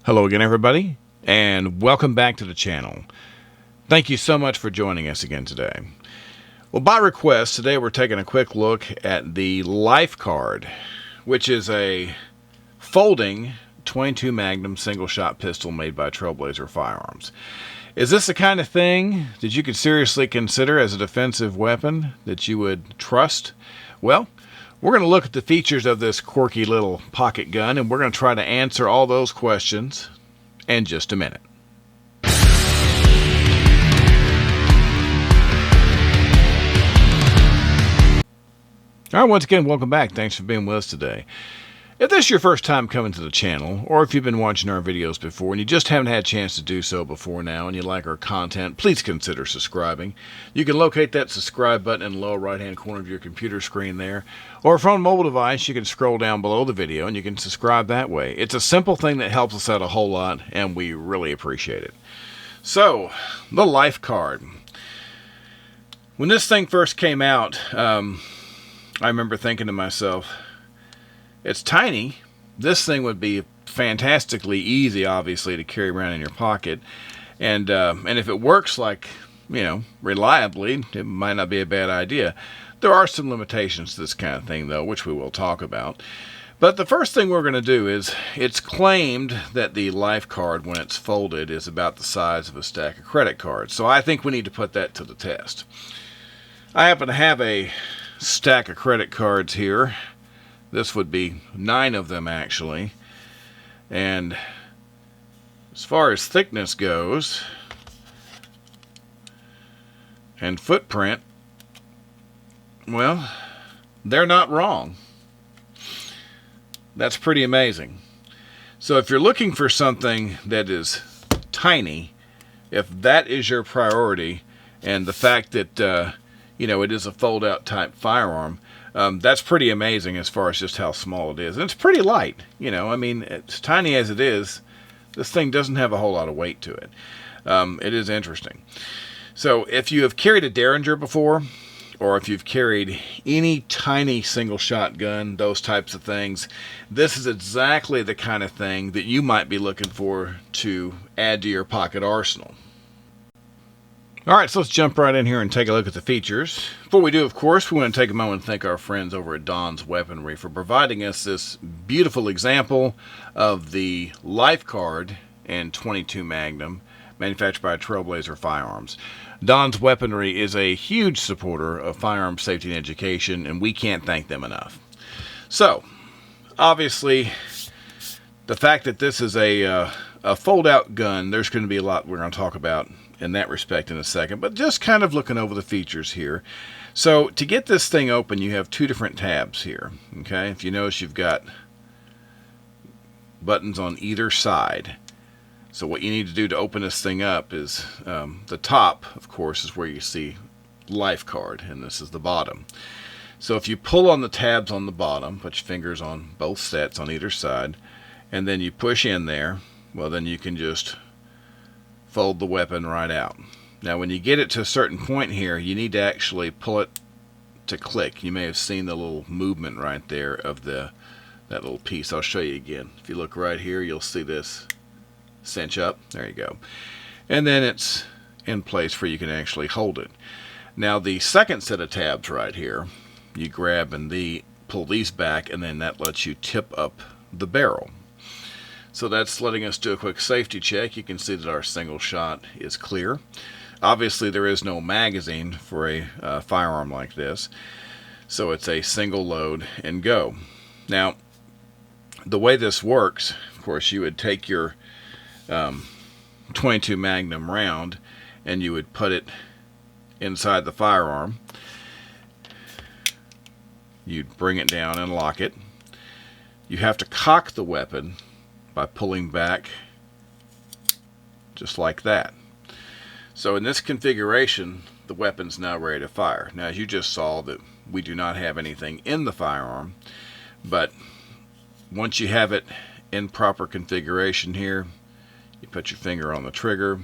Hello again, everybody, and welcome back to the channel. Thank you so much for joining us again today. Well, by request, today we're taking a quick look at the Lifecard, which is a folding 22 Magnum single-shot pistol made by Trailblazer Firearms. Is this the kind of thing that you could seriously consider as a defensive weapon that you would trust? Well, we're going to look at the features of this quirky little pocket gun, and we're going to try to answer all those questions in just a minute. All right, once again, welcome back. Thanks for being with us today. If this is your first time coming to the channel, or if you've been watching our videos before and you just haven't had a chance to do so before now and you like our content, please consider subscribing. You can locate that subscribe button in the lower right hand corner of your computer screen there. Or if on a mobile device, you can scroll down below the video and you can subscribe that way. It's a simple thing that helps us out a whole lot, and we really appreciate it. So, the Lifecard. When this thing first came out, I remember thinking to myself, it's tiny. This thing would be fantastically easy, obviously, to carry around in your pocket. And if it works reliably, it might not be a bad idea. There are some limitations to this kind of thing, though, which we will talk about. But the first thing we're going to do is, it's claimed that the Lifecard, when it's folded, is about the size of a stack of credit cards. So I think we need to put that to the test. I happen to have a stack of credit cards here. This would be 9 of them, actually. And as far as thickness goes, and footprint, well, they're not wrong. That's pretty amazing. So if you're looking for something that is tiny, if that is your priority, and the fact that, it is a fold-out type firearm, that's pretty amazing as far as just how small it is. And it's pretty light. As tiny as it is, this thing doesn't have a whole lot of weight to it. It is interesting. So if you have carried a Derringer before, or if you've carried any tiny single shot gun, those types of things, this is exactly the kind of thing that you might be looking for to add to your pocket arsenal. Alright, so let's jump right in here and take a look at the features. Before we do, of course, we want to take a moment to thank our friends over at Don's Weaponry for providing us this beautiful example of the Lifecard and 22 Magnum, manufactured by Trailblazer Firearms. Don's Weaponry is a huge supporter of firearm safety and education, and we can't thank them enough. So, obviously, the fact that this is a fold-out gun, there's going to be a lot we're going to talk about in that respect in a second, but just kind of looking over the features here. So to get this thing open, you have 2 different tabs here. Okay, if you notice, you've got buttons on either side. So what you need to do to open this thing up is the top, of course, is where you see Lifecard, and this is the bottom. So if you pull on the tabs on the bottom, put your fingers on both sets on either side, and then you push in there, well, then you can just fold the weapon right out. Now when you get it to a certain point here, you need to actually pull it to click. You may have seen the little movement right there of that little piece. I'll show you again. If you look right here, you'll see this cinch up. There you go. And then it's in place where you can actually hold it. Now the second set of tabs right here, you grab and pull these back, and then that lets you tip up the barrel. So that's letting us do a quick safety check. You can see that our single shot is clear. Obviously there is no magazine for a firearm like this, so it's a single load and go. Now the way this works, of course, you would take your 22 Magnum round and you would put it inside the firearm. You'd bring it down and lock it. You have to cock the weapon by pulling back just like that. So in this configuration, the weapon's now ready to fire. Now, as you just saw, that we do not have anything in the firearm, but once you have it in proper configuration here, you put your finger on the trigger,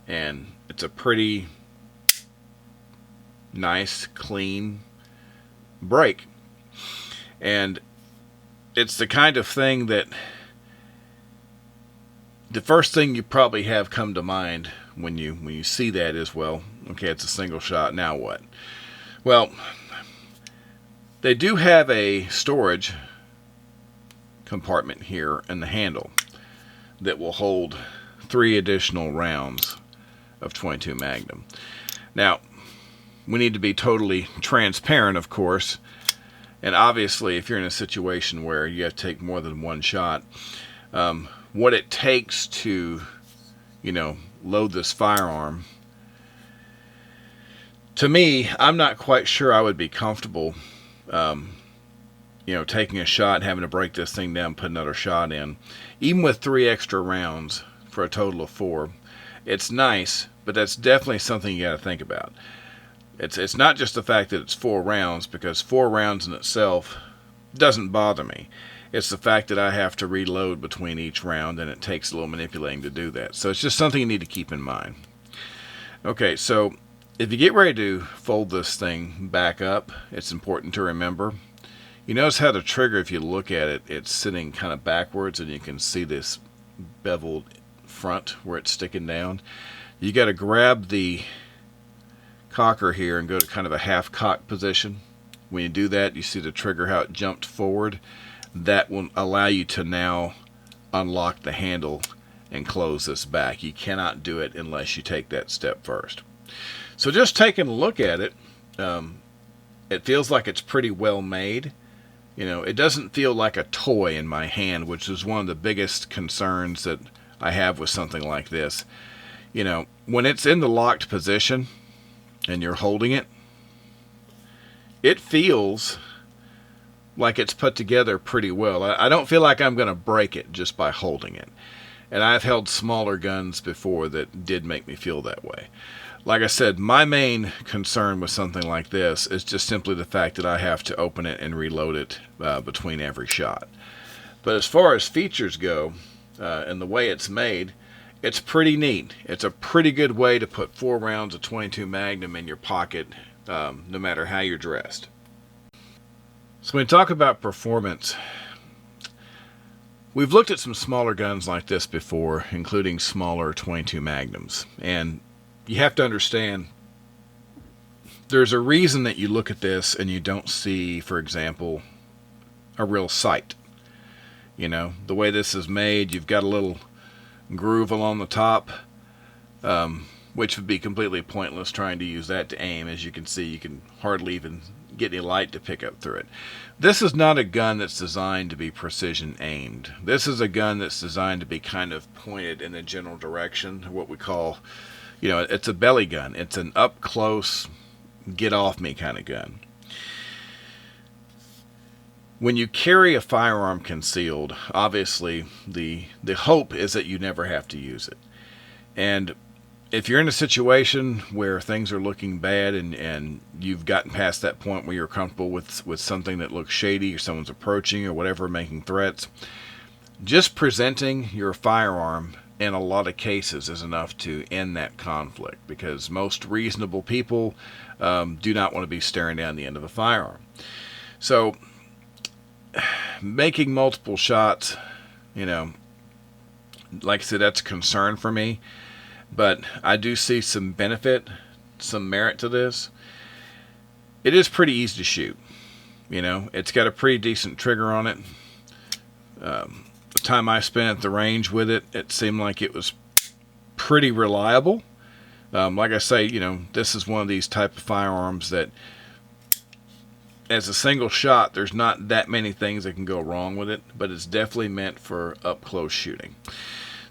and it's a pretty nice, clean break. And it's the kind of thing that the first thing you probably have come to mind when you see that is, well, okay, it's a single shot, now what? Well, they do have a storage compartment here in the handle that will hold 3 additional rounds of 22 Magnum. Now, we need to be totally transparent, of course, and obviously if you're in a situation where you have to take more than one shot, what it takes to, load this firearm, to me, I'm not quite sure I would be comfortable, taking a shot and having to break this thing down, put another shot in. Even with 3 extra rounds for a total of 4, it's nice, but that's definitely something you got to think about. It's not just the fact that it's 4 rounds, because 4 rounds in itself doesn't bother me. It's the fact that I have to reload between each round, and it takes a little manipulating to do that. So it's just something you need to keep in mind. Okay, so if you get ready to fold this thing back up, it's important to remember. You notice how the trigger, if you look at it, it's sitting kind of backwards, and you can see this beveled front where it's sticking down. You got to grab the cocker here and go to kind of a half cock position. When you do that, you see the trigger, how it jumped forward. That will allow you to now unlock the handle and close this back. You cannot do it unless you take that step first. So just taking a look at it, it feels like it's pretty well made. It doesn't feel like a toy in my hand, which is one of the biggest concerns that I have with something like this. When it's in the locked position and you're holding it, it feels like it's put together pretty well. I don't feel like I'm going to break it just by holding it. And I've held smaller guns before that did make me feel that way. Like I said, my main concern with something like this is just simply the fact that I have to open it and reload it between every shot. But as far as features go, and the way it's made, it's pretty neat. It's a pretty good way to put 4 rounds of 22 Magnum in your pocket, no matter how you're dressed. So when we talk about performance, we've looked at some smaller guns like this before, including smaller 22 Magnums. And you have to understand, there's a reason that you look at this and you don't see, for example, a real sight. The way this is made, you've got a little groove along the top, which would be completely pointless trying to use that to aim. As you can see, you can hardly even get any light to pick up through it. This is not a gun that's designed to be precision aimed. This is a gun that's designed to be kind of pointed in a general direction, what we call, it's a belly gun. It's an up close, get off me kind of gun. When you carry a firearm concealed, obviously the hope is that you never have to use it. And if you're in a situation where things are looking bad and you've gotten past that point where you're comfortable with something that looks shady, or someone's approaching or whatever, making threats, just presenting your firearm in a lot of cases is enough to end that conflict, because most reasonable people do not want to be staring down the end of a firearm. So making multiple shots, like I said, that's a concern for me. But I do see some benefit, some merit to this. It is pretty easy to shoot. It's got a pretty decent trigger on it. The time I spent at the range with it, it seemed like it was pretty reliable. Like I say, this is one of these type of firearms that, as a single shot, there's not that many things that can go wrong with it, but it's definitely meant for up-close shooting.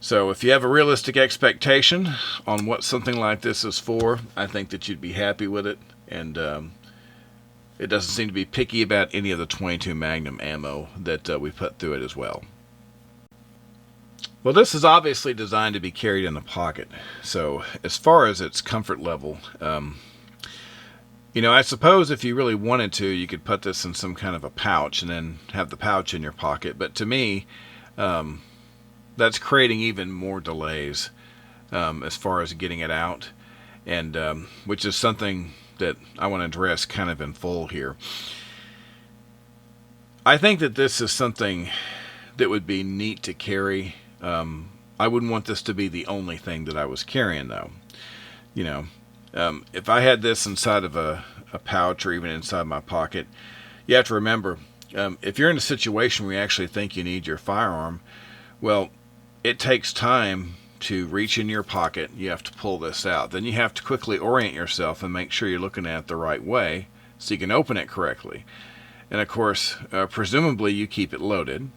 So if you have a realistic expectation on what something like this is for, I think that you'd be happy with it. And it doesn't seem to be picky about any of the 22 Magnum ammo that we put through it as well. Well, this is obviously designed to be carried in a pocket. So as far as its comfort level, I suppose if you really wanted to, you could put this in some kind of a pouch and then have the pouch in your pocket. But to me, that's creating even more delays as far as getting it out, and which is something that I want to address kind of in full here. I think that this is something that would be neat to carry I wouldn't want this to be the only thing that I was carrying, though. You know, if I had this inside of a pouch or even inside my pocket, you have to remember, if you're in a situation where you actually think you need your firearm, well, it takes time to reach in your pocket. You have to pull this out. Then you have to quickly orient yourself and make sure you're looking at it the right way so you can open it correctly. And of course, presumably you keep it loaded.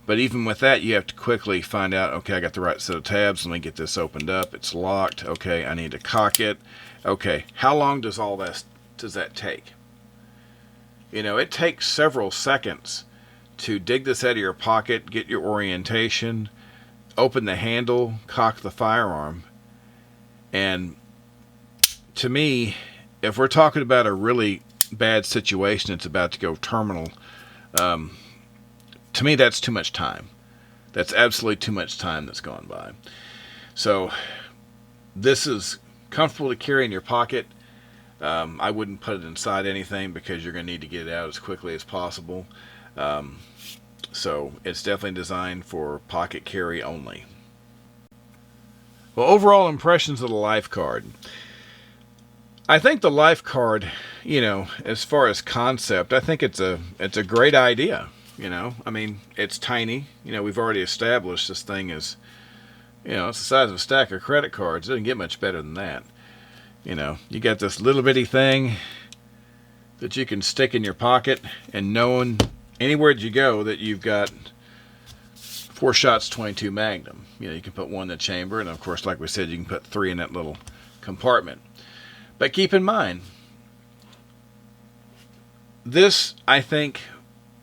But even with that, you have to quickly find out, okay, I got the right set of tabs. Let me get this opened up. It's locked. Okay, I need to cock it. Okay, how long does that take? You know, it takes several seconds to dig this out of your pocket, get your orientation, open the handle, cock the firearm. And to me, if we're talking about a really bad situation, it's about to go terminal, to me that's too much time. That's absolutely too much time that's gone by. So this is comfortable to carry in your pocket. I wouldn't put it inside anything because you're going to need to get it out as quickly as possible. So it's definitely designed for pocket carry only. Well, overall impressions of the Lifecard. I think the Lifecard, you know, as far as concept, I think it's a great idea. You know, I mean, it's tiny. You know, we've already established this thing is, you know, it's the size of a stack of credit cards. It doesn't get much better than that. You know, you got this little bitty thing that you can stick in your pocket, and knowing anywhere you go that you've got 4 shots 22 Magnum. You know, you can put 1 in the chamber, and of course, like we said, you can put 3 in that little compartment. But keep in mind, this, I think,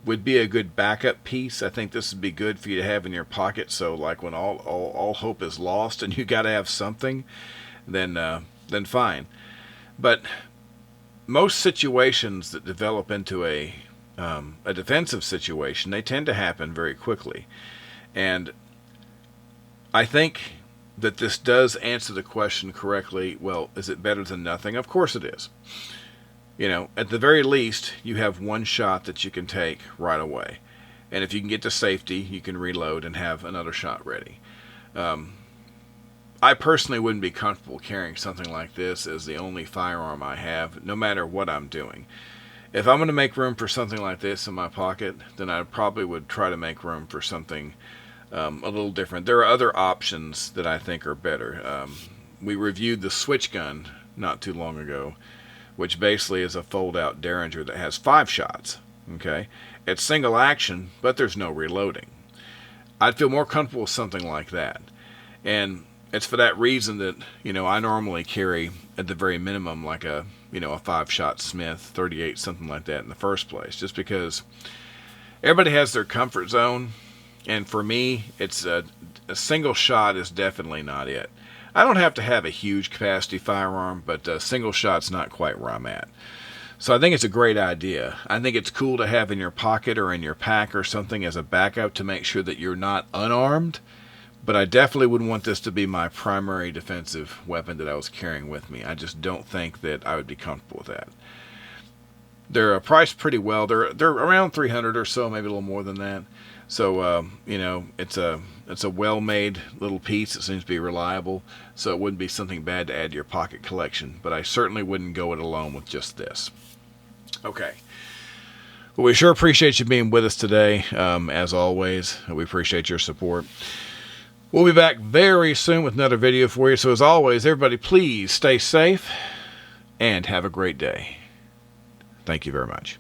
would be a good backup piece. I think this would be good for you to have in your pocket. So, like when all hope is lost and you got to have something, then fine. But most situations that develop into a defensive situation, they tend to happen very quickly. And I think that this does answer the question correctly. Well, is it better than nothing? Of course it is. You know, at the very least, you have 1 shot that you can take right away. And if you can get to safety, you can reload and have another shot ready. I personally wouldn't be comfortable carrying something like this as the only firearm I have, no matter what I'm doing. If I'm going to make room for something like this in my pocket, then I probably would try to make room for something a little different. There are other options that I think are better. We reviewed the switch gun not too long ago, which basically is a fold-out Derringer that has 5 shots. Okay, it's single action, but there's no reloading. I'd feel more comfortable with something like that, and it's for that reason that, you know, I normally carry at the very minimum like a 5-shot Smith 38, something like that in the first place, just because everybody has their comfort zone, and for me, it's a single shot is definitely not it. I don't have to have a huge capacity firearm, but a single shot's not quite where I'm at. So I think it's a great idea. I think it's cool to have in your pocket or in your pack or something as a backup to make sure that you're not unarmed. But I definitely wouldn't want this to be my primary defensive weapon that I was carrying with me. I just don't think that I would be comfortable with that. They're priced pretty well. They're around $300 or so, maybe a little more than that. So you know, it's a well-made little piece. It seems to be reliable, so it wouldn't be something bad to add to your pocket collection. But I certainly wouldn't go it alone with just this. Okay. Well, we sure appreciate you being with us today. As always, we appreciate your support. We'll be back very soon with another video for you. So as always, everybody, please stay safe and have a great day. Thank you very much.